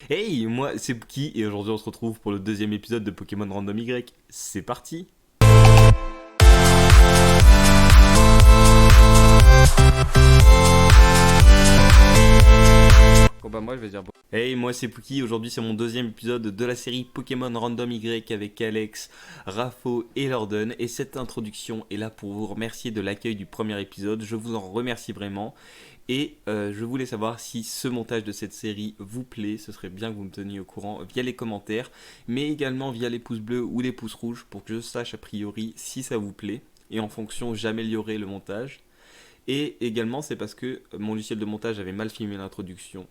Hey, moi c'est Pouki et aujourd'hui on se retrouve pour le deuxième épisode de Pokémon Random Y. C'est parti. Bon bah moi je vais dire bon. Hey, moi c'est Pouki, aujourd'hui c'est mon deuxième épisode de la série Pokémon Random Y avec Alex, Rafo et Lorden. Et cette introduction est là pour vous remercier de l'accueil du premier épisode, je vous en remercie vraiment. Et je voulais savoir si ce montage de cette série vous plaît, ce serait bien que vous me teniez au courant via les commentaires, mais également via les pouces bleus ou les pouces rouges pour que je sache a priori si ça vous plaît, et en fonction j'améliorerai le montage. Et également c'est parce que mon logiciel de montage avait mal filmé l'introduction.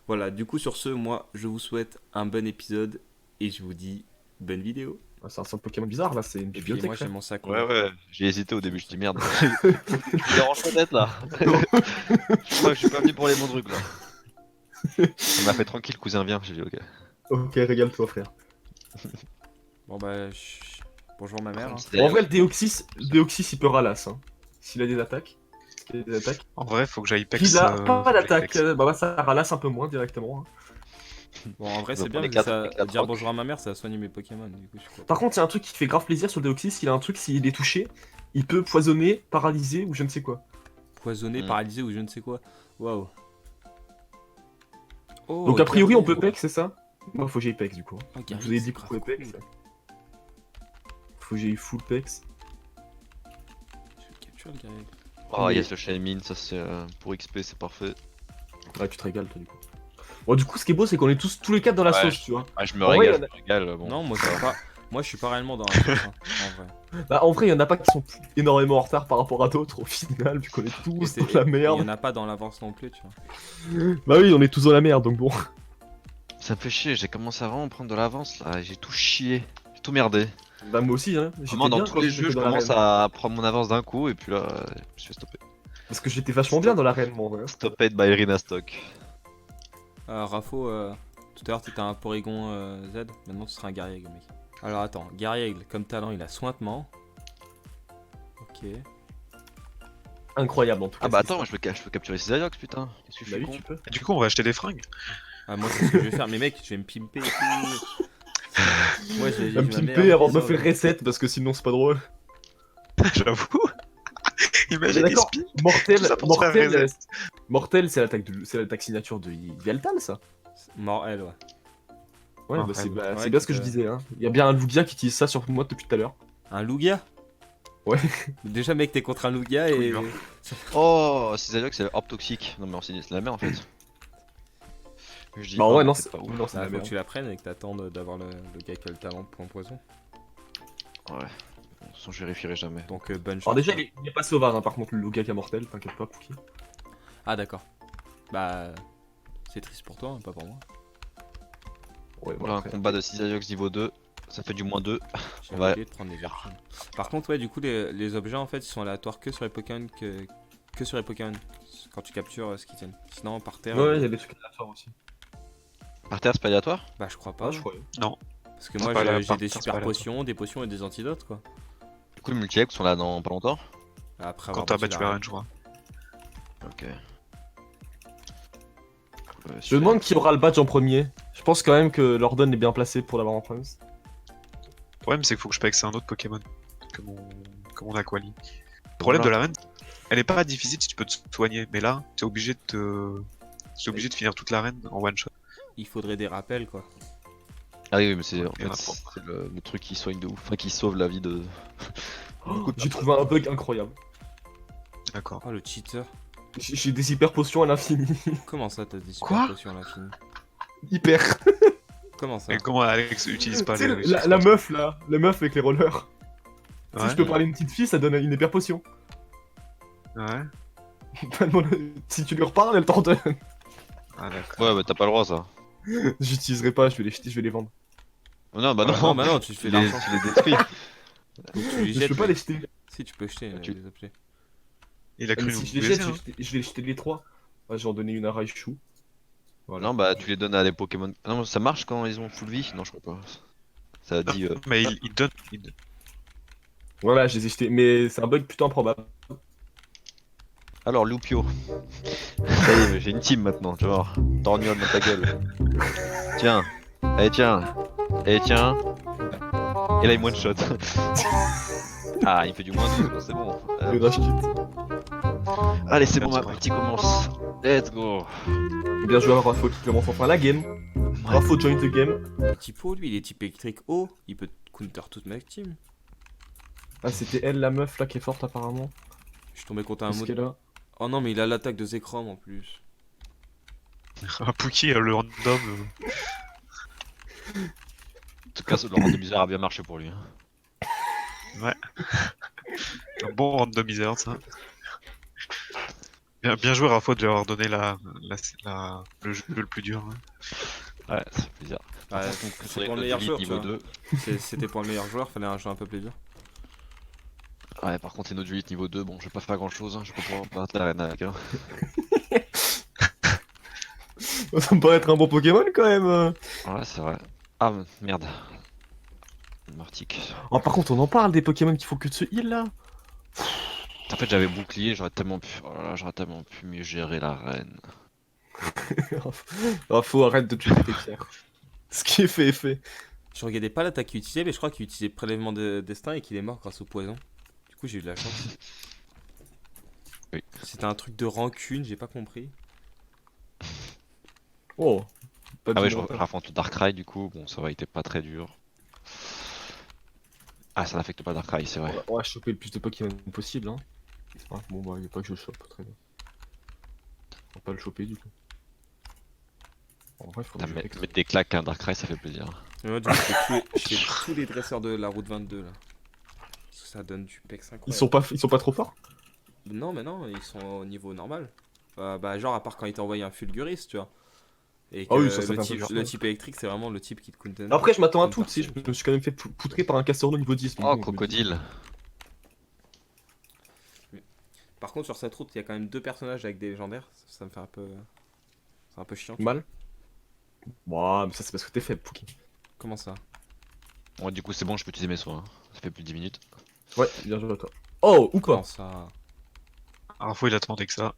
Voilà, du coup sur ce, moi je vous souhaite un bon épisode et je vous dis bonne vidéo. Ah, c'est un Pokémon bizarre là, c'est une Et puis bibliothèque moi j'ai frère. mon sac Ouais, ouvert. ouais, j'ai hésité au début, je dis merde. Je me dérange peut-être là. Je crois que je suis pas venu pour les bons trucs là. On m'a fait tranquille, cousin, viens. J'ai dit ok. Ok, régale-toi frère. Bon bah, bonjour ma mère. Hein. Bon, en vrai, le Deoxys il peut ralasse hein. S'il a des attaques. S'il a des attaques. En vrai, faut que j'aille Il pex. a pas faut que j'aille d'attaque, pex. bah ça ralasse un peu moins directement. Hein. Bon, en vrai, Donc, c'est on bien, est parce que quatre ça, avec la dire proc. bonjour à ma mère, ça a soigné mes Pokémon. Du coup, je suis content. Par contre, il y a un truc qui fait grave plaisir sur le Deoxys, il a un truc, s'il est touché, il peut poisonner, paralyser ou je ne sais quoi. Poisonné, paralysé ou je ne sais quoi. Waouh. Oh, Donc a priori, on peut guerrier. pex, c'est ça? Moi, faut que j'aille pex du coup. Oh, Je guerrier, vous ai c'est dit qu'on grave pouvait cool. pex. Faut que j'aille full pex. Je capture le guerrier. Oh, yes, le Shaymin, ça c'est pour XP, c'est parfait. Ouais, tu te régales toi du coup. Bon, du coup, ce qui est beau, c'est qu'on est tous les quatre dans la Ouais. sauce, tu vois. Ah, je me En vrai, régale, il y en je me régale. Bon. Non, moi, je suis pas. Moi, je suis pas réellement dans la sauce, hein, en vrai. Bah, en vrai, il y en a pas qui sont énormément en retard par rapport à d'autres au final, vu qu'on est Et tous c'est- dans la Il y merde. en a pas dans l'avance non plus, tu vois. Bah oui, on est tous dans la merde, donc bon. Ça me fait chier, j'ai commencé à vraiment prendre de l'avance là, j'ai tout chié, j'ai tout merdé. Bah moi aussi, hein. J'étais Vraiment, dans bien tous quand les j'étais jeux, je dans commence l'arène. à prendre mon avance d'un coup et puis là, je suis stoppé. Parce que j'étais vachement bien dans l'arène, moi. Ouais. Stopped by Irina Stock. Rafo, tout à l'heure, t'étais un Porygon Z. Maintenant, tu seras un guerrier, mec. Alors, attends. Guerrier, comme talent, il a sointement. Ok. Incroyable en tout cas. Ah bah c'est attends, ça. moi je peux capturer ces Ajox putain. Qu'est-ce que je Bah suis oui, con. tu peux. Et du coup, on va acheter des fringues. Ah, moi, c'est ce que je vais faire. Mais mec, je vais me pimper et tout. Moi, j'ai Va me ma pimper meilleure avant de me maison, faire reset parce que sinon c'est pas drôle. J'avoue. Mais Imagine, il d'accord, spin. Mortel, Tout ça pour se faire Mortel, reset. Mortel, c'est l'attaque signature de Yaltal, ça. Mort, elle, ouais. Ouais, bah, Mortel. c'est Ouais, bien ce que qui je peut- disais. Hein. Il y a bien un Lugia qui utilise ça sur moi depuis tout à l'heure. Un Lugia. Ouais. Déjà, mec, t'es contre un Lugia et. Oui, Oh, ces Ajox c'est hors toxique. Non mais c'est la merde en fait. Je dis Bah pas, ouais, non, c'est pas ouf. non, c'est Ah, la faut merde. que tu la prennes et que t'attendes d'avoir le gars qui a le talent pour un poison. Ouais. De toute façon, je vérifierai jamais. Donc, bonne chance. Alors déjà, quoi. il est pas sauvage, hein, par contre, le Lugia qui a Mortel, t'inquiète pas, Pouki. Ah, d'accord. Bah. C'est triste pour toi, hein, pas pour moi. Ouais, Voilà, un après. combat de 6 Ajox niveau 2, ça fait du moins 2. J'ai Ouais. oublié de prendre les versions. Par contre, ouais, du coup, les objets en fait ils sont aléatoires que sur les Pokémon que sur les Pokémon quand tu captures ce qu'ils tiennent. Sinon, par terre, Ouais, il y a des trucs à faire aussi. Par terre, c'est pas aléatoire? bah, je crois pas. Ah, je croyais. Parce que C'est moi, pas j'ai par des terre, c'est super pas potions, des potions et des antidotes quoi. Du coup, les multi sont là dans pas longtemps. Après Quand avoir t'as battu battu la la reine. reine, je crois. Ok. Je me demande qui aura le badge en premier. Je pense quand même que Lorden est bien placé pour l'avoir en premier. Le problème, c'est qu'il faut que je pexe un autre Pokémon que mon Aquali. Le problème de la reine, elle est pas difficile si tu peux te soigner, mais là, t'es obligé de finir toute l'arène en one shot. Il faudrait des rappels quoi. Ah oui, mais c'est en Il y en fait, a pas. c'est le truc qui soigne de ouf, enfin qui sauve la vie de. Oh, j'ai trouvé un bug incroyable. D'accord. Oh, le cheater. J'ai des hyper potions à l'infini. Comment ça, t'as des super Quoi potions à l'infini? Hyper. Comment ça? Et comment Alex utilise pas Tu sais, les. la meuf là, la meuf avec les rollers. Ouais. Si je peux parler à une petite fille, ça donne une hyper potion. Ouais. Si tu lui reparles, elle t'en donne. Ah, d'accord. Ouais, bah t'as pas le droit ça. J'utiliserai pas, je vais les jeter, je vais les vendre. Oh non, bah Ah, non, non, bah non, tu fais tu les, l'argent. tu les détruis. Tu les Mais je jettes. peux pas les jeter. Si, tu peux jeter Tu- les objets. Il a Ah, mais cru nous si je les baiser, jette, hein. je vais les jeter les trois. Ouais, j'en donnais une à Raichu. Voilà. Non, bah tu les donnes à des Pokémon. Ah non, ça marche quand ils ont full vie? Non, je crois pas. Ça a dit. Mais il donne. Voilà, je les ai jetés. Mais c'est un bug plutôt improbable. Alors, Loupio. Ça y est, j'ai une team maintenant, tu vois. Torgnole dans ta gueule. Tiens. Allez, tiens. Allez, tiens. Et là, il one shot. Ah, il fait du moins 12, c'est bon. Le rage kit. Allez, c'est bon, ma partie commence. Let's go. Bien joué à Rafo qui commence enfin la game. Rafo join the game. Typo, lui, il est type électrique haut. Il peut counter toute ma team. Ah, c'était elle la meuf là qui est forte apparemment. Je suis tombé contre un Qu'est-ce mode. qu'elle a? Oh non, mais il a l'attaque de Zekrom en plus. Ah, Pookie, le random. En tout cas, le randomiseur a bien marché pour lui. Ouais. Un bon randomiseur, ça. Bien joué, Rafa, de lui avoir donné le jeu le plus dur. Hein. Ouais, ça fait plaisir. Ouais, Par contre, donc faudrait c'est pour le une meilleur note joueur, niveau tu vois. 2. C'était pour le meilleur joueur, fallait un jeu un peu plus dur. Ouais, par contre, c'est notre Juliette niveau 2. Bon, je vais pas faire grand chose. Hein. Je vais pas pouvoir battre l'arène avec. Hein. Ça me paraît être un bon Pokémon quand même. Ouais, c'est vrai. Ah, merde. Martic. Oh, par contre, on en parle des Pokémon qu'il faut que de se heal là. En fait, j'avais bouclier, j'aurais tellement pu. Oh là là, j'aurais tellement pu mieux gérer l'arène. Rafo, arrête de tuer tes pierres. Ce qui est fait est fait. Je regardais pas l'attaque qu'il utilisait, mais je crois qu'il utilisait prélèvement de destin et qu'il est mort grâce au poison. Du coup, j'ai eu de la chance. Oui. C'était un truc de rancune, j'ai pas compris. Oh. Pas Ah ouais, du je tout. raffronte le Darkrai du coup. Bon, ça va, il était pas très dur. Ah, ça n'affecte pas Darkrai, c'est vrai. On va choper le plus de Pokémon possible. Hein. Ah, bon, bah, il a pas que je le chope, très bien. On va pas le choper du coup. En vrai, il faudrait que je Mettre des claques à un Darkrai, ça fait plaisir. Et moi, du coup, je fais tous les dresseurs de la route 22 là. Parce que ça donne du pex incroyable. Ils sont pas trop forts? Non, mais non, ils sont au niveau normal. Bah, genre, à part quand il t'envoie un Fulguris, tu vois. Et que Ah oui, ça fait un peu peur. le type électrique, c'est vraiment le type qui te counter. Après, je m'attends à tout, tu sais, je me suis quand même fait poutrer par un Castorno niveau 10. donc Oh, bon, crocodile. Par contre, sur cette route, il y a quand même 2 personnages avec des légendaires. Ça me fait un peu. C'est un peu chiant. Mal. Ouah, mais ça c'est parce que t'es faible, Pouki. Comment ça? Bon, du coup, c'est bon, je peux utiliser mes soins. Ça fait plus de 10 minutes. Ouais, bien joué à toi. Oh, ou Comment pas. ça? Rafa, il attendait que ça.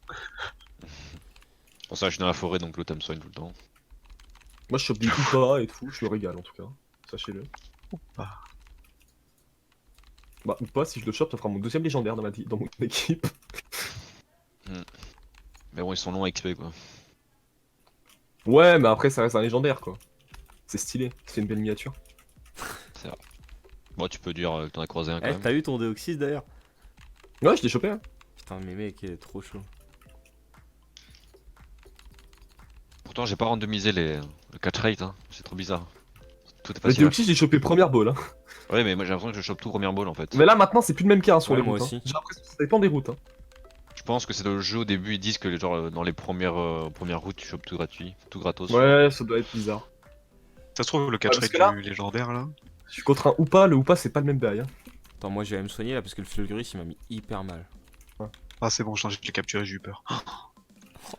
Pour ça, je suis dans la forêt donc l'autre me soigne tout le temps. Moi je chope des Koopas et tout, je me régale en tout cas. Sachez-le. Ah. Bah, ou pas, si je le chope, ça fera mon deuxième légendaire dans mon équipe. Mais bon, ils sont longs à XP quoi. Ouais, mais après, ça reste un légendaire quoi. C'est stylé, c'est une belle miniature. C'est vrai. Bon, tu peux dire que t'en as croisé un quand Eh, même. t'as eu ton Deoxys d'ailleurs? Ouais, je l'ai chopé, hein. Putain, mais mec, il est trop chaud. Pourtant, j'ai pas randomisé le catch rate, hein. C'est trop bizarre. Tout est Le facile. Deoxys, j'ai chopé première ball. Hein. Ouais, mais moi j'ai l'impression que je chope tout première ball en fait. Mais là, maintenant, c'est plus le même cas hein, sur Ouais, les moi routes. aussi. Hein. J'ai l'impression que ça dépend des routes. Hein. Je pense que c'est dans le jeu au début, ils disent que genre, dans les premières routes, tu chopes tout gratuit, tout gratos. Ouais, ça doit être bizarre. Ça se trouve, le catch parce rate que là- du légendaire là. Je suis contre un Oupa, le Oupa, c'est pas le même bail. Hein. Attends, moi je vais me soigner là parce que le Fulguris il m'a mis hyper mal. Ah, c'est bon, je l'ai capturé, j'ai eu peur.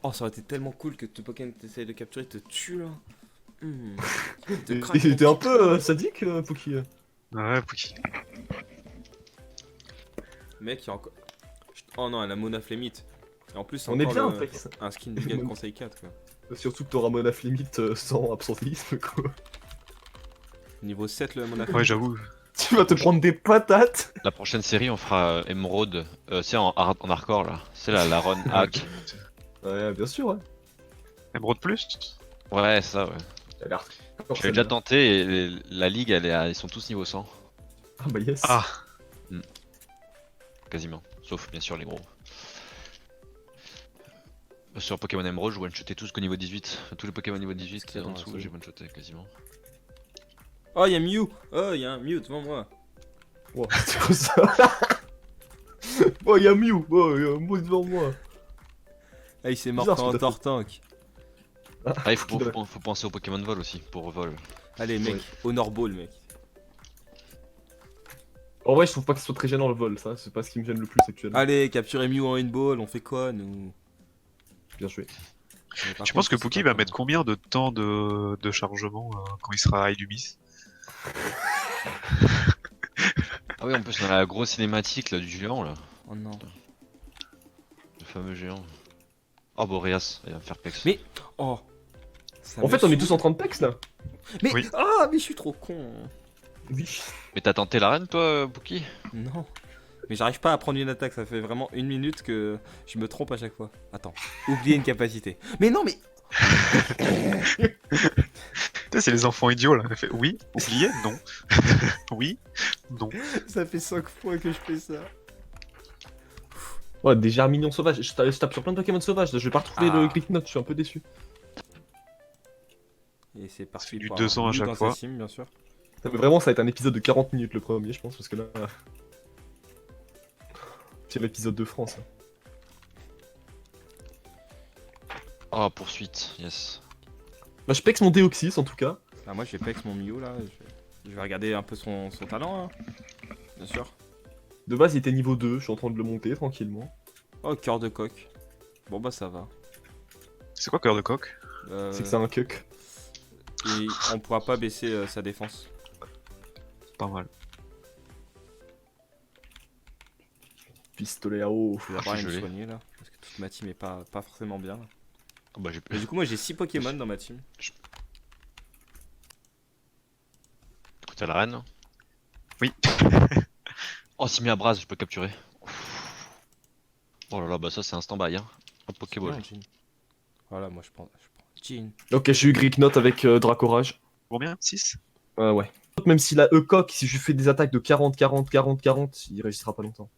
Oh, ça aurait été tellement cool que ton Pokémon t'essaye de capturer te tue là. Il était un peu sadique, Pouki. Ouais, Pookie. Mec, il y a encore. Oh non, elle a Mona Flémite. Et en plus, c'est On est encore bien, le- en fait. un skin du gars de Conseil 4 quoi. Surtout que t'auras Monaf limite sans absentéisme, quoi. Niveau 7, le Mona Ouais, Flémite. j'avoue. Tu vas te prendre des patates. La prochaine série, on fera Emerald, c'est en hardcore là. C'est la run hack. Ouais, bien sûr, ouais. Emerald plus. Ouais, ça, ouais. Ça a l'air J'avais déjà tenté et la ligue, ils sont tous niveau 100. Ah bah yes. Ah, Quasiment. Sauf bien sûr les gros. Sur Pokémon Emerald, je one-shotais tous qu'au niveau 18. Tous les Pokémon niveau 18 C'est en bon, dessous, c'est j'ai bon. one-shoté quasiment. Oh, il y a Mew. Oh, il y a un Mew devant moi. Wow, c'est quoi ça? Oh, y'a Mew. Oh, y'a Mew devant moi. Ah, il s'est Bizarre, mort en ce que t'as fait. Tortank. Ah, il faut penser au Pokémon Vol aussi, pour vol. Allez, mec, Ouais. Honor Ball, mec. En vrai, je trouve pas que ce soit très gênant le vol, ça. C'est pas ce qui me gêne le plus actuellement. Allez, capturer Mew en une ball, on fait quoi nous? Bien joué. Mais par tu penses contre, que c'est Pookie pas va con. mettre combien de temps de chargement quand il sera à Illumis? Ah oui, en plus on a la grosse cinématique là, du géant là. Oh non. fameux géant. Oh, Boreas, il va me faire pex. Mais- Oh ça En me fait, on est saoule. tous en 30 pex là. Mais Oui. ah mais je suis trop con. Oui. Mais t'as tenté l'arène, toi, Pookie? Non. Mais j'arrive pas à prendre une attaque, ça fait vraiment 1 minute que je me trompe à chaque fois. Attends, oublier une capacité. Mais non mais Putain, c'est les enfants idiots là. Elle fait oui, oublié, non. Oui, non. ça fait 5 fois que je fais ça. Ouais, des germinions sauvages. Je tape sur plein de Pokémon sauvages. Je vais pas retrouver Ah. le Gricknot, je suis un peu déçu. Et c'est parti fait du pour 200 un à Mew chaque dans fois. sa sim, bien sûr. Mais vraiment, ça va être un épisode de 40 minutes le premier, je pense, parce que là. C'est l'épisode de France. Hein. Oh, poursuite, yes. Bah, je pex mon Deoxys en tout cas. Ah, moi je vais pex mon Mew là, je vais regarder un peu son talent, hein. Bien sûr. De base, il était niveau 2, je suis en train de le monter tranquillement. Oh, cœur de coq. Bon bah ça va. C'est quoi cœur de coq? C'est que c'est un cuck. Et on pourra pas baisser sa défense. Pas mal. Pistolet à eau. Je vais Ah, pas je suis me gelé. soigner là, parce que toute ma team est pas forcément bien. Oh, bah, j'ai Mais du coup moi j'ai 6 Pokémon dans ma team. écouté l'arène. Oui. Oh, s'il met à Braz, je peux capturer. Oh là là, bah ça c'est un stand-by, hein. Un Pokéball. Bien, Jean. Voilà, moi je prends Jean. Ok, j'ai eu Gricknot avec Dracorage. Combien? 6? Ouais. Même s'il a E-Coq, si je lui fais des attaques de 40, 40, 40, 40, il résistera pas longtemps.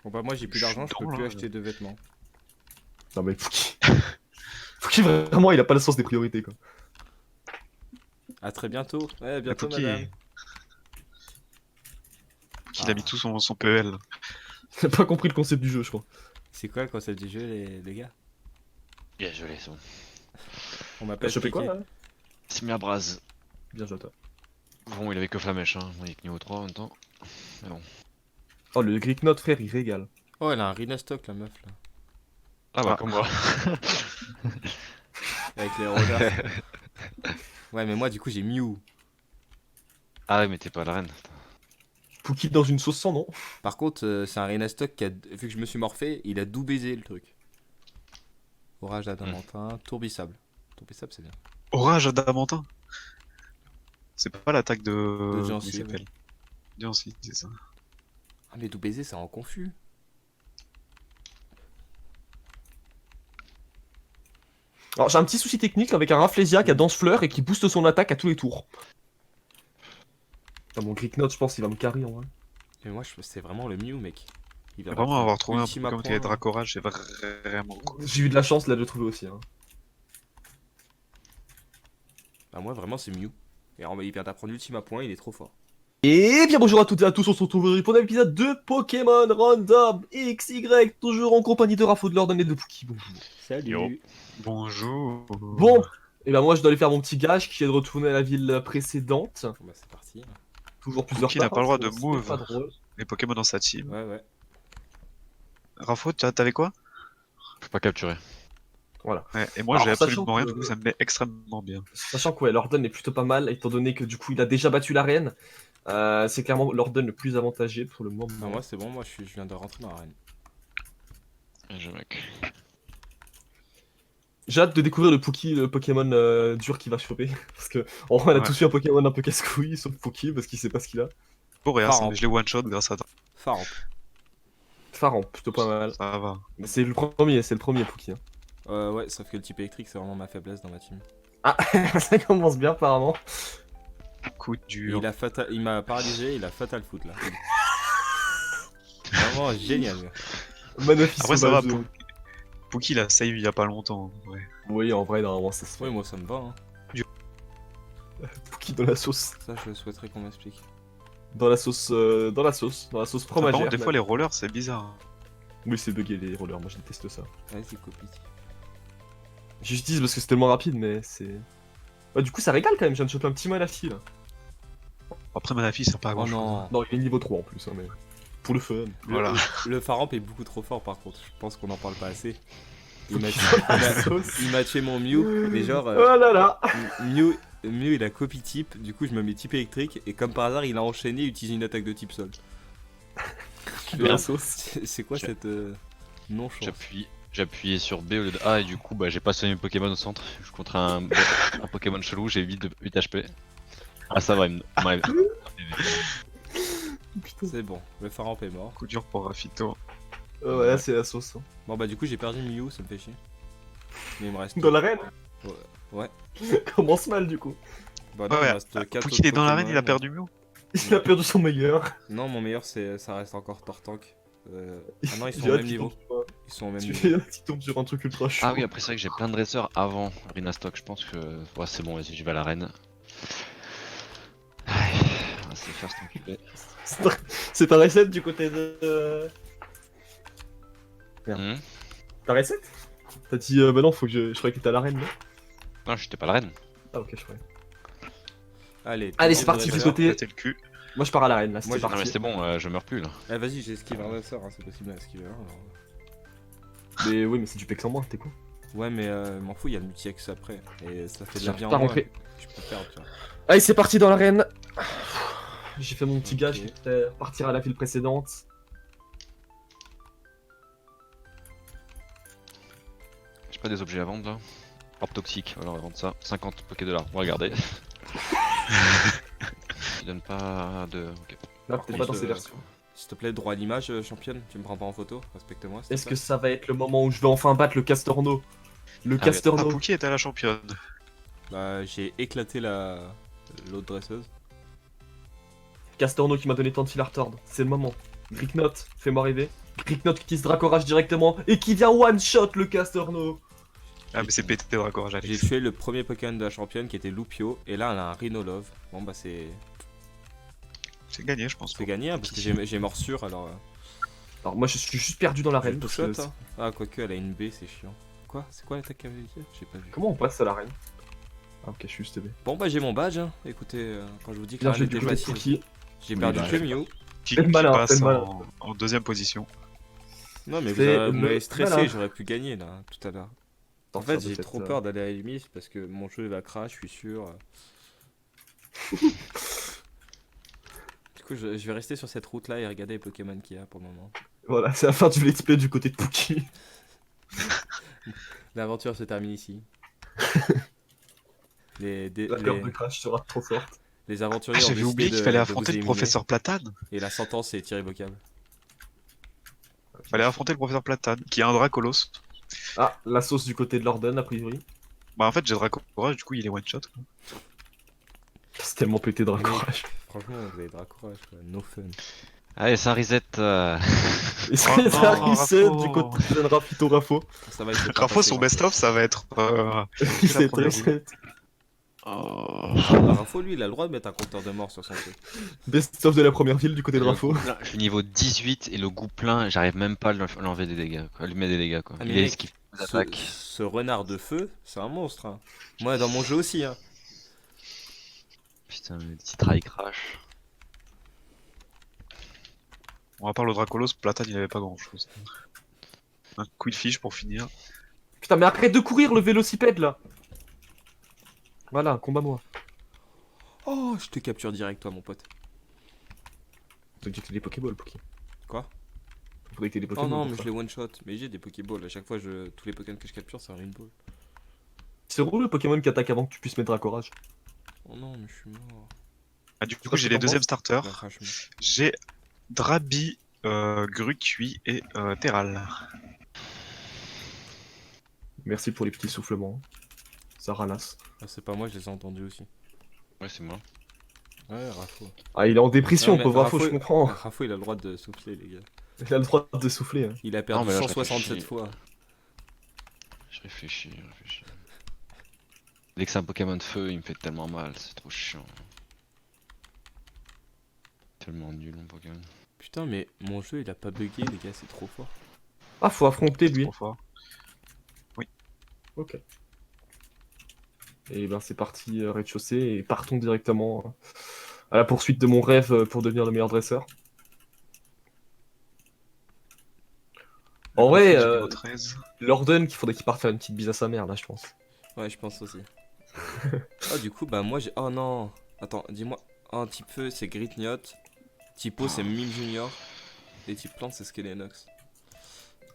Bon bah moi j'ai plus Je suis d'argent, je peux dedans, plus là. acheter de vêtements. Non mais Fouki. Fouki, vraiment, il a pas le sens des priorités quoi. À très bientôt. Ouais, bientôt Pookie, madame. Il a mis tout son PEL. Il a pas compris le concept du jeu, je crois. C'est quoi le concept du jeu les gars? Yeah, je l'ai, c'est bon. On m'a T'as pas chopé expliqué. quoi là S'il met à Braz. Bien joué à toi. Bon, il avait que Flamèche, hein. Il est que niveau 3 en même temps. Mais bon. Oh, le Gricknot, frère, il régale. Oh elle a un Rhinastock la meuf là. Ah bah, Ah. comme moi. Avec les rollers. Ouais mais moi du coup j'ai Mew. Ah ouais, mais t'es pas à l'arène. Fouki dans une sauce sans nom. Par contre c'est un Rhinastock qui a, vu que je me suis morphé, il a doux baisé le truc. Orage d'Adamantin, Tourbissable. Tourbissable c'est bien. Orage adamantin. C'est pas l'attaque de. De Comment Jancy, il s'appelle? Jancy, c'est ça. Ah mais doux baiser ça rend confus. Alors, j'ai un petit souci technique avec un Rafflesia qui a Danse-Fleur et qui booste son attaque à tous les tours. Ah, mon Gricknot, je pense qu'il va me carry en vrai. Mais moi c'est vraiment le Mew mec. Il va Vraiment avoir trouvé un Ultima Pokémon qui a point. Dracorage, c'est vraiment cool. J'ai eu de la chance là de le trouver aussi. Hein. Bah moi vraiment c'est Mew. Et alors, il vient d'apprendre Ultima Point, il est trop fort. Et bien bonjour à toutes et à tous, on se retrouve aujourd'hui pour un épisode de Pokémon Random XY, toujours en compagnie de Rafo, de Lorden et de Pookie. Bonjour. Salut. Yo. Bonjour. Bon, et ben moi je dois aller faire mon petit gage qui est de retourner à la ville précédente. Bah c'est parti. Toujours plusieurs Qui n'a pas le droit de c'est move. pas drôle. Les Pokémon dans sa team. Ouais ouais. Rafo, t'avais quoi? Je peux pas capturer. Voilà. Ouais, et moi Alors, j'ai sachant absolument rien, que- du coup ça me met extrêmement bien. Sachant que ouais, Lorden est plutôt pas mal, étant donné que du coup il a déjà battu l'arène. C'est clairement Lorden le plus avantagé pour le moment. Bah moi c'est bon, moi je viens de rentrer dans l'arène. Et je mec. J'ai hâte de découvrir le Pookie, le Pokémon dur qu'il va choper. Parce que en vrai, on a Ouais. tous eu un Pokémon un peu casse-couille, sauf Pookie, parce qu'il sait pas ce qu'il a. Boreas, Farm. je l'ai one-shot grâce à toi. Faramp. Farant, plutôt pas mal. Ça va. Mais c'est le premier Pookie. Hein. Ouais, sauf que le type électrique c'est vraiment ma faiblesse dans ma team. Ah, ça commence bien apparemment. Coup Et dur. il m'a paralysé, il a fatal foot là. Vraiment génial. Magnifique. Après ça va, sauvage. Pookie l'a save il y a pas longtemps. Ouais. Oui, en vrai, normalement, ça se fait. Ouais, moi ça me va. Hein. Pookie dans la sauce. Ça, je souhaiterais qu'on m'explique. Dans la sauce Par fromagère. contre, des fois les rollers c'est bizarre. hein. Oui, c'est bugué les rollers, moi je déteste ça. Vas-y, copie. J'utilise parce que c'est tellement rapide, mais c'est. Bah, du coup, ça régale quand même, je viens de choper un petit Malafi là. Après Manafi sert pas à Oh grand chose. non. Non, il est niveau 3 en plus, hein, mais. Pour le fun. Voilà. Le Faramp est beaucoup trop fort par contre. Je pense qu'on en parle pas assez. Il m'a La sauce. il m'a tué mon Mew, mais genre Oh là là. Mew il a copie type, du coup je me mets type électrique et comme par hasard il a enchaîné et utilisé une attaque de type sol. De la sauce. C'est quoi Je- cette Non chance. J'ai appuyé sur B au lieu de A et du coup bah j'ai pas soigné mes Pokémon au centre. Je suis contre un Pokémon chelou, j'ai 8 HP. Ah ça va, il m'enlève. C'est bon, le Faramp est mort. Coup dur pour Rafito. Ouais, là, c'est la sauce. Hein. Bon bah du coup j'ai perdu Mew, ça me fait chier. Mais il me reste... Dans l'arène Ouais. Commence mal du coup. Bah non, Ouais, il me ouais. reste 4 Pour qu'il est dans l'arène, il a perdu Mew. Il a perdu son meilleur. Non, mon meilleur, ça reste encore Tortank. Ah non, ils sont J'ai au hâte même qu'il niveau. tombe sur- Ils sont au même Tu niveau. fais qui tombe sur un truc ultra chaud. Ah oui, après c'est vrai que j'ai plein de dresseurs avant Rinastock. Je pense que ouais, c'est bon, vas-y, je vais à l'arène. On va se faire cet enculé. C'est ta recette du côté de. Merde. Hmm. Ta recette? T'as dit bah non, faut que je croyais que t'étais à l'arène, non? Non, j'étais pas à l'arène. Ah ok, je croyais. Allez, Allez, deuxième c'est parti, dresseur. du côté- T'as le cul. Moi je pars à l'arène là, Moi, c'est j'ai- Non mais parti. c'est bon, je meurs plus là. Ah, vas-y, j'ai esquivé un dresseur, hein, c'est possible d'esquiver un. alors. Mais oui, mais c'est du pex en moins, t'es con. Ouais, mais m'en fous, il y a le multi-X après. Et ça fait de la J'arrive vie en pas à moins. rentrer. Je peux perdre, tu vois. Allez, c'est parti dans l'arène. J'ai fait mon petit Ok. gars, je vais partir à la ville précédente. J'ai pas des objets à vendre là. Orbe toxique, voilà, on va vendre ça. 50 $, on va regarder. Il donne pas de. Ok. Là, peut-être pas contre, dans ces versions. S'il te plaît, droit à l'image, championne. Tu me prends pas en photo, respecte-moi. s'il te Est-ce plaît. que ça va être le moment où je vais enfin battre le Castorno? Le Ah, Ah, Castorno. Pookie était la championne. Bah, j'ai éclaté l'autre dresseuse. Castorno qui m'a donné tant de fil à retordre. C'est le moment. Gricknot, fais-moi rêver. Gricknot qui utilise Dracorage directement et qui vient one-shot le Castorno. Ah, mais c'est pété de raccord, J'ai Alex. tué le premier Pokémon de la championne qui était Lupio. Et là, elle a un Rhinolove. Bon, bah, c'est C'est gagné, je pense. gagné, hein, parce que j'ai morsure alors. Alors moi je suis juste perdu dans Je l'arène. tout parce shot, que- hein. Ah, quoique, elle a une B, c'est chiant. Quoi? C'est quoi l'attaque qu'elle avait dit? J'ai pas vu. Comment on passe à l'arène? Ah ok, je suis juste TB. Bon, bah, j'ai mon badge, hein. Écoutez, quand je vous dis que Bien l'arène joué du était côté de facile, Pookie. j'ai perdu bah, que Mew. Qui Fais le malin, fais passe le malin. en deuxième position. Non, mais C'est vous m'avez le stressé, malin. j'aurais pu gagner là, tout à l'heure. En Sortir fait, de j'ai cette, trop peur d'aller à la limite parce que mon jeu va crash, je suis sûr. Du coup, je vais rester sur cette route là et regarder les Pokémon qu'il y a pour le moment. Voilà, c'est la fin du let's play du côté de Pookie. L'aventure se termine ici. La peur de crash sera trop forte. Les Ah, aventuriers ont j'avais décidé oublié qu'il de- fallait de affronter vous le éliminer, professeur Platane. Et la sentence est irrévocable. Fallait affronter le professeur Platane, qui a un Dracolos. Ah, la sauce du côté de Lorden a priori. Bah, en fait, j'ai Dracourage, du coup, il est one shot. Quoi. C'est tellement pété de Dracorage. Franchement, vous avez Dracourage, quoi. No fun. Allez, ça reset. Et ça Oh non, reset Rafo. du côté de Rafito Rafo. Ça va, il s'est pas Rafo, passé son grand-chose. best-of, ça va être. Il s'est première reset. Oh. Bah, Rafo, lui, il a le droit de mettre un compteur de mort sur son truc. Best of de la première ville du côté de Le Rafo. goût plein, je suis niveau 18 et le goût plein, j'arrive même pas à l'enlever des dégâts, quoi. À lui mettre des dégâts quoi. Ah, Il mais est mec, esquive les Ce, attaques. ce renard de feu, c'est un monstre. Hein. Moi, dans mon jeu aussi. Hein. Putain, le petit try crash. Bon, à part le Dracolos, Platane, il avait pas grand-chose. Un Quillfish pour finir. Putain, mais arrête de courir le vélocipède là. Voilà, combat-moi. Oh, je te capture direct, toi, mon pote. Faut que t'aies des Pokéballs, Poké. Quoi? Faudrait que t'aies des Oh Pokéballs. non, pour mais ça. je les one-shot. Mais j'ai des Pokéballs. À chaque fois, tous les Pokémon que je capture, c'est un Rainbow. C'est relou le Pokémon qui attaque avant que tu puisses mettre Dracorage. Oh non, mais je suis mort. Ah, du Toi, coup, tu j'ai les t'en deuxièmes penses starters. Bah, franchement. J'ai Drabi, Grucui et Terral. Merci pour les petits soufflements. Ça ralasse. Ah, c'est pas moi, je les ai entendus aussi. Ouais, c'est moi. Ouais, Rafo. Ah, il est en dépression, Non, mais pauvre Rafo, je Rafo- comprends. Rafo, il a le droit de souffler, les gars. Il a le droit de souffler. Hein. Il a perdu mais là, je 167 réfléchis. fois. Je réfléchis. Dès que c'est un Pokémon de feu, il me fait tellement mal, c'est trop chiant. Tellement nul mon Pokémon. Putain, mais mon jeu, il a pas bugué, les gars, c'est trop fort. Ah, faut affronter lui. Trop fort. Ok. Et ben c'est parti, rez-de-chaussée, et partons directement à la poursuite de mon rêve pour devenir le meilleur dresseur. En vrai, Niveau 13. Lorden, qu'il faudrait qu'il parte faire une petite bise à sa mère là, je pense. Ouais, je pense aussi. Ah, du coup, bah, moi, j'ai. Oh non! Attends, dis-moi. Oh, type feu, c'est Gritniot. Typo, c'est Mime Junior. Et type plante, c'est Skelenox.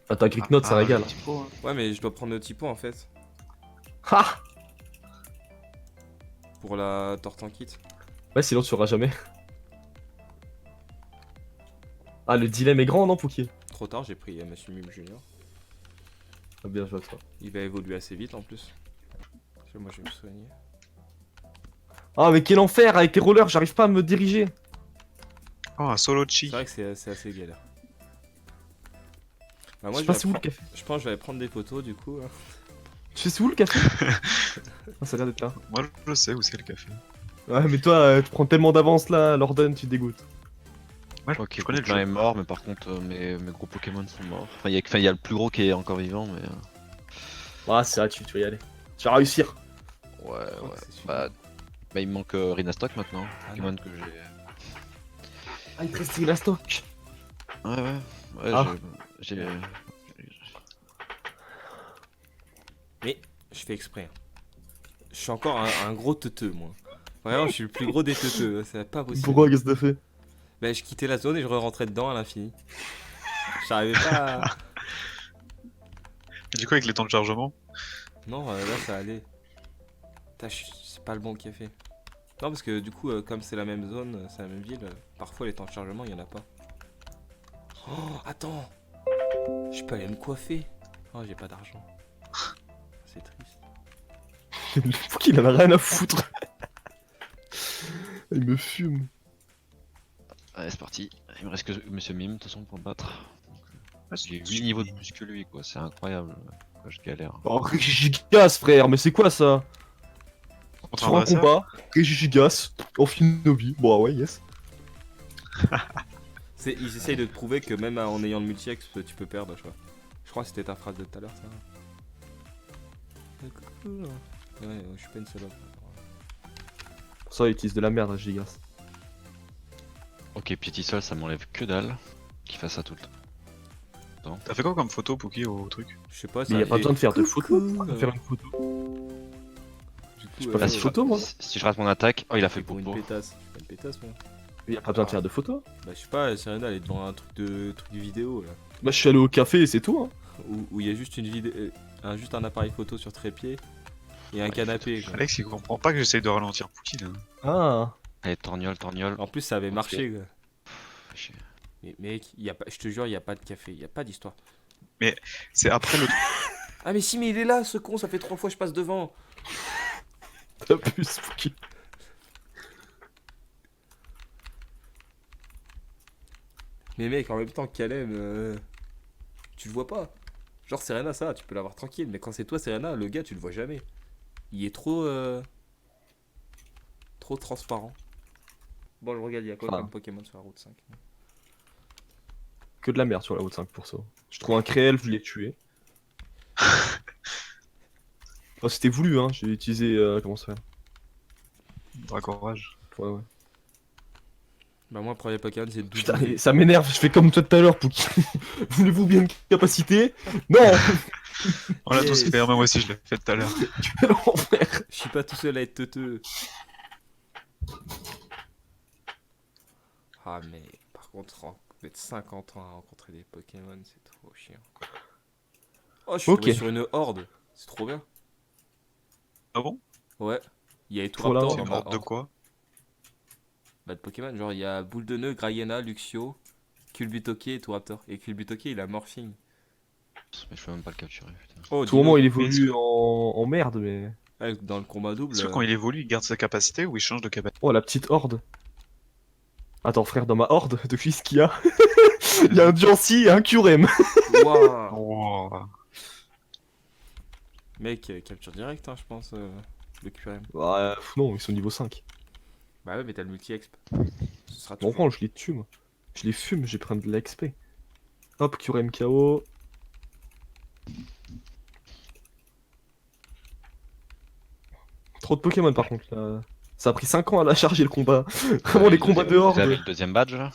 Attends, Gricknote, ça régale. Typo, hein. Ouais, mais je dois prendre le typo en fait. Ah Pour la torte en kit. Ouais, sinon tu auras jamais. Ah, le dilemme est grand, non, Pouki? Trop tard, j'ai pris Monsieur Mime Junior. Ah, bien joué à toi. Il va évoluer assez vite en plus. Parce que moi je vais me soigner. Ah, mais quel enfer! Avec les rollers, j'arrive pas à me diriger. Oh, un solo C'est chi. vrai que c'est assez galère. Bah, Je moi sais je, pas vais c'est où le appre- café. je pense que je vais aller prendre des photos du coup. Hein. Tu sais c'est où le café? Ah, ça a l'air d'être là. Moi, je sais où c'est le café. Ouais, mais toi, tu prends tellement d'avance là, Lorden, tu te dégoûtes. Moi, Ok, je connais le Poupin est jeu. mort, mais par contre, mes gros Pokémon sont morts. Enfin, il y a le plus gros qui est encore vivant, mais. Ah, c'est vrai, tu vas y aller. Tu vas réussir. Ouais, Je crois ouais. que c'est celui-là. Bah, il me manque Rhinastock maintenant. Ah, Pokémon que j'ai. Ah, il te reste la stock. Ouais, ouais. Ouais, Ah. j'ai. Mais je fais exprès. Hein. Je suis encore un gros teuteux moi. Vraiment, je suis le plus gros des teuteux. C'est pas possible. Pourquoi, qu'est-ce que t'as fait? Bah, je quittais la zone et je rentrais dedans à l'infini. J'arrivais pas à... Et du coup, avec les temps de chargement, Non, là ça allait. Putain, c'est pas le bon café. Non, parce que du coup, comme c'est la même zone, c'est la même ville, parfois les temps de chargement, il y en a pas. Oh, attends! Je peux aller me coiffer. Oh, j'ai pas d'argent. C'est triste. Pouki, il en a rien à foutre. Il me fume. Allez, c'est parti. Il me reste que Monsieur Mime, de toute façon, pour me battre. ouais, J'ai 8 niveaux de plus que lui, quoi. C'est incroyable. Quoi, je galère. Oh, Régigigas, frère, mais c'est quoi ça? contre Sur un adversaire, combat, Régigigas, en Finobi. Bon, ouais, yes. Ils essayent de te prouver que même en ayant le multi-ex, tu peux perdre, je crois. Je crois que c'était ta phrase de tout à l'heure, ça. Coucou. Ouais, je suis pas une salope. Ça, il utilise de la merde, Régigigas. Ok, Piétisol, ça m'enlève que dalle. Qu'il fasse ça tout le temps. T'as fait quoi comme photo, Pookie, au truc? Je sais pas, Mais y a pas besoin de faire de photos. Coucou. Faire une photo. Du coup, J'ai pas fait Là, de si, photo, moi. si je rate mon attaque, oh, il a fait le pour une popo. pétasse. Je suis pas une pétasse, moi. Y a pas besoin de faire de photos. Bah, je sais pas, Serena, elle est devant un truc de vidéo, là. Bah, je suis allé au café et c'est tout, hein. Où il y a juste une vidéo, juste un appareil photo sur trépied et un canapé. Quoi. Alex, il comprend pas que j'essaye de ralentir Pookie, là. Ah. Allez, torgnole, torgnole. En plus, ça avait marché. Quoi. Fais chier. Mais mec, y a pas, je te jure, il y a pas de café, il y a pas d'histoire. C'est après le. Ah mais si, mais il est là, ce con, ça fait 3 fois que je passe devant. T'as plus, Spooky. Mais mec, en même temps, Kalem, tu le vois pas. Genre Serena, ça, tu peux l'avoir tranquille, mais quand c'est toi, Serena, le gars, tu le vois jamais. Il est trop transparent. Bon, je regarde, il y a quoi Ah. comme Pokémon sur la route 5? Que de la merde sur la route 5 pour ça. Je trouve un créel, je l'ai tué. Oh, c'était voulu, hein. J'ai utilisé. Comment ça s'appelle? Braquage. Ouais, ouais. Bah moi, premier Pokémon, c'est Doudou. Putain, mais ça m'énerve, je fais comme toi tout à l'heure, Pouki. Voulez-vous bien une capacité? Non. On l'a tous Yes. fait, moi aussi je l'ai fait tout à l'heure. Non, frère. Je suis pas tout seul à être teuteux. Ah mais par contre, mettre 50 ans à rencontrer des Pokémon, c'est trop chiant. Oh, je suis Ok. tombé sur une horde. C'est trop bien. Ah bon? Ouais. Il y a Trop la Eturaptor C'est en une bas. horde de quoi? Bah de Pokémon, genre il y a Boule de Nœud, Graiena, Luxio, Culbutoki et Eturaptor. Et Culbutoki il a Morphing. Mais je peux même pas le capturer, putain. Oh, Tout moment, il dis-donc. évolue en merde, mais. Ouais, dans le combat double. Est-ce que quand il évolue, il garde sa capacité ou il change de capacité? Oh, la petite horde. Attends, frère, dans ma horde, depuis ce qu'il y a, il y a un Diancie et un Curem. Waouh. Oh. Mec, capture direct, hein, je pense, le QRM. Ouais, non, ils sont niveau 5. Bah ouais, mais t'as le multi-exp. Ce sera Bon, toujours. franchement, je les tue, moi. Je les fume, j'ai pris de l'XP. Hop, Curem KO. Trop de Pokémon par contre là. Ça a pris 5 ans à la charger le combat. Vraiment les combats de Vous avez horde. le deuxième badge là?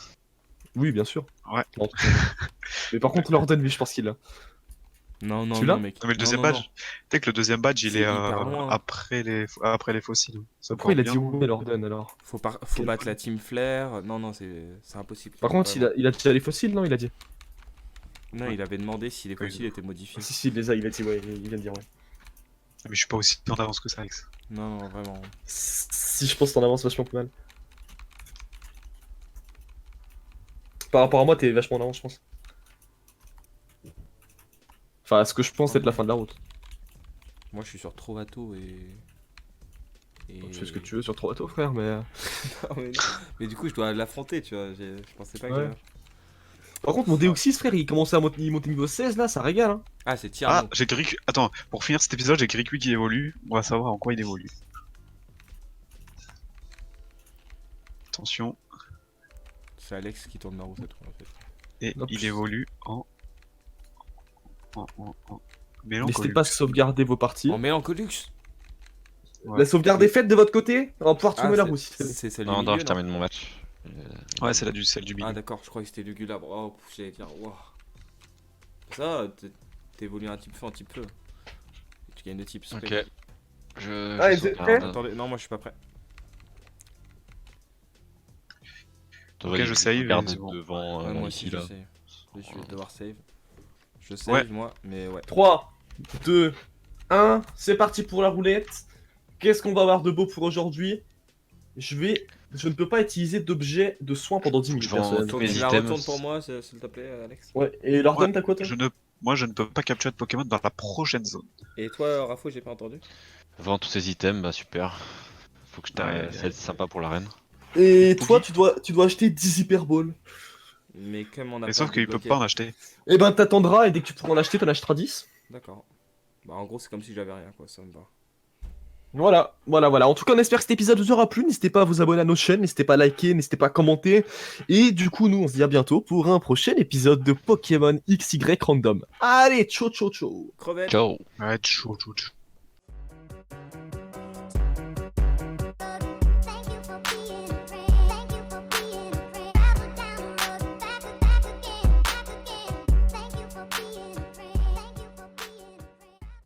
Oui, bien sûr. Ouais. Non, mais par contre, l'Orden, lui, je pense qu'il l'a. Non, non, Tu l'as non, mec. Non, mais le deuxième non, non. badge, tu sais que le deuxième badge il C'est est hyper loin. après les fossiles. Ça Pourquoi il a porte dit bien. où l'Orden alors? Faut Quel battre la Team Flair. Non, non, c'est impossible. Par contre, il a déjà les fossiles, non? Il a dit. Non, Ouais. il avait demandé si les Oui. fossiles étaient modifiés. Si, il les a, il a dit, ouais, il vient de dire, ouais. Mais je suis pas aussi en avance que ça, Alex. Non, non, vraiment. Si, je pense que t'en avances vachement plus mal. Par rapport à moi, t'es vachement en avance, je pense. Enfin, ce que je pense être la fin de la route. Moi, je suis sur Trovato et. Tu fais ce que tu veux sur Trovato, frère, mais. Non, mais, non. Mais du coup, je dois l'affronter, tu vois. Je pensais pas Ouais. que. Par contre, mon Deoxys, frère, il commençait à monter niveau 16 là, ça régale, hein. Ah, c'est Ah, Tierno. j'ai Griq. Attends, pour finir cet épisode, j'ai Griqui qui évolue. On va savoir en quoi il évolue. Attention, C'est Alex qui tourne la roue cette fois en fait. et Hop. il évolue en. N'hésitez Mélancolie. pas à sauvegarder vos parties. En Mélancolux. Ouais. La sauvegarde est faite de votre côté, on va pouvoir Ah, tourner la roue si c'est. c'est celle du Non, milieu, non, je non termine mon match. Ouais, c'est celle du Ah milieu. d'accord, je croyais que c'était Lugulabre. Oh, j'allais dire, waouh. Ça, t'évolues un petit peu en type feu. Et tu gagnes de type spray. Ok. Je. Ah, je vous êtes sauvegarde. prêts Attendez, non, moi je suis pas prêt. Devrais je save, regarder et c'est bon. devant Ouais, moi ici aussi, je là. save. Je vais devoir save. Je save, Ouais. moi, mais ouais. 3, 2, 1, c'est parti pour la roulette. Qu'est-ce qu'on va avoir de beau pour aujourd'hui? Je ne peux pas utiliser d'objet de soin pendant 10 minutes, Je vends personnellement. tous Faut que mes tu la items. retournes pour moi, s'il te plaît, Alex. Ouais, et Lorden, Ouais, t'as quoi toi? Moi, je ne peux pas capturer de Pokémon dans la prochaine zone. Et toi, Rafo, j'ai pas entendu. Vends tous ces items, bah super. Faut que je t'arrête. Ouais. Ça va être sympa pour l'arène. Et Pouki. toi, tu dois acheter 10 Hyperballs. Mais comme on a Mais pas sauf qu'il peut débloqué- pas en acheter. Et ben t'attendras et dès que tu pourras en acheter, t'en achèteras 10. D'accord. Bah, en gros, c'est comme si j'avais rien, quoi, ça me va. Voilà. En tout cas, on espère que cet épisode vous aura plu. N'hésitez pas à vous abonner à nos chaînes, n'hésitez pas à liker, n'hésitez pas à commenter. Et du coup, nous, on se dit à bientôt pour un prochain épisode de Pokémon XY Random. Allez, ciao, ciao, ciao. Crevette. Ciao. Ouais, chaud.